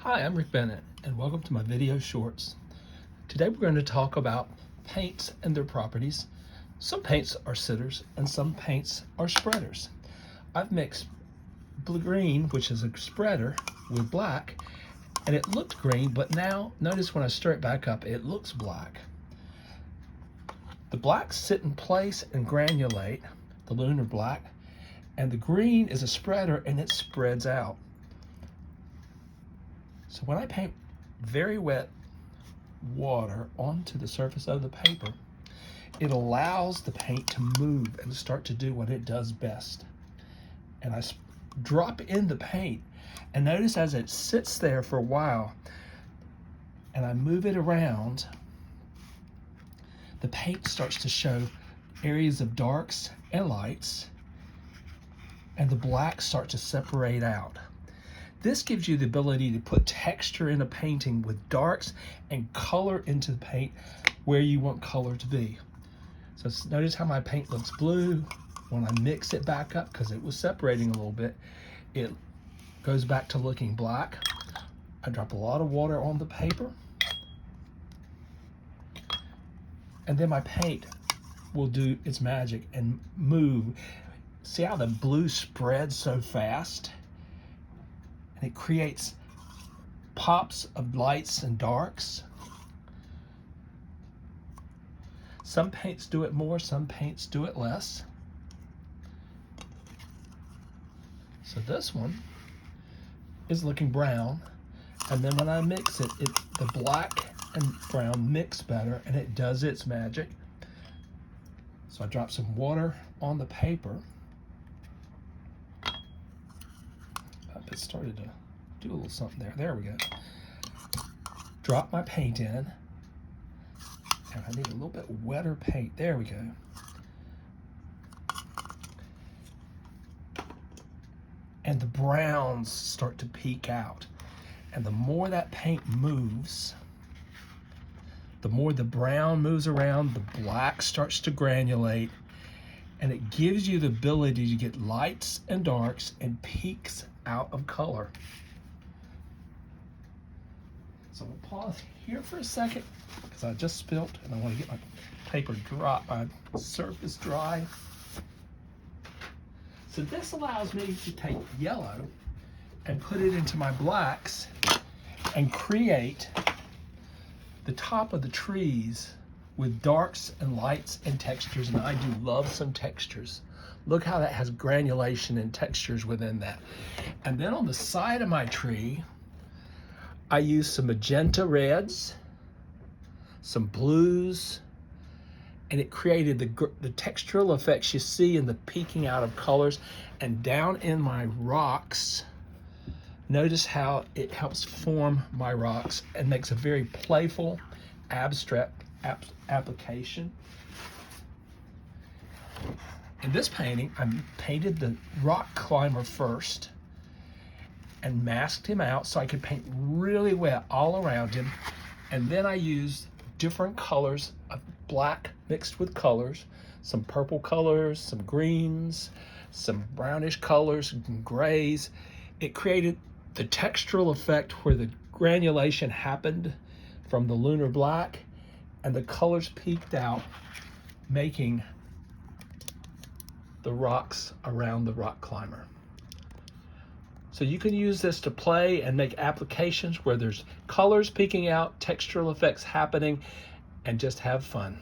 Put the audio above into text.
Hi, I'm Rick Bennett, and welcome to my video shorts. Today we're going to talk about paints and their properties. Some paints are sitters and some paints are spreaders. I've mixed blue-green, which is a spreader, with black, and it looked green, but now notice when I stir it back up, it looks black. The blacks sit in place and granulate, the lunar black, and the green is a spreader and it spreads out. So when I paint very wet water onto the surface of the paper, it allows the paint to move and start to do what it does best. And I drop in the paint, and notice as it sits there for a while, and I move it around, the paint starts to show areas of darks and lights, and the blacks start to separate out. This gives you the ability to put texture in a painting with darks and color into the paint where you want color to be. So notice how my paint looks blue. When I mix it back up, because it was separating a little bit, it goes back to looking black. I drop a lot of water on the paper, and then my paint will do its magic and move. See how the blue spreads so fast? And it creates pops of lights and darks. Some paints do it more, some paints do it less. So this one is looking brown, and then when I mix it, the black and brown mix better and it does its magic. So I drop some water on the paper. It started to do a little something there. There we go. Drop my paint in, and I need a little bit wetter paint. There we go. And the browns start to peek out. And the more that paint moves, the more the brown moves around, the black starts to granulate, and it gives you the ability to get lights and darks and peaks out of color. So we'll pause here for a second because I just spilt and I want to get my paper dry, my surface dry. So this allows me to take yellow and put it into my blacks and create the top of the trees with darks and lights and textures, and I do love some textures. Look how that has granulation and textures within that. And then on the side of my tree, I use some magenta reds, some blues, and it created the textural effects you see in the peeking out of colors. And down in my rocks, notice how it helps form my rocks and makes a very playful, abstract application. In this painting, I painted the rock climber first and masked him out so I could paint really wet all around him. And then I used different colors of black mixed with colors, some purple colors, some greens, some brownish colors, and grays. It created the textural effect where the granulation happened from the lunar black and the colors peeked out, making the rocks around the rock climber. So you can use this to play and make applications where there's colors peeking out, textural effects happening, and just have fun.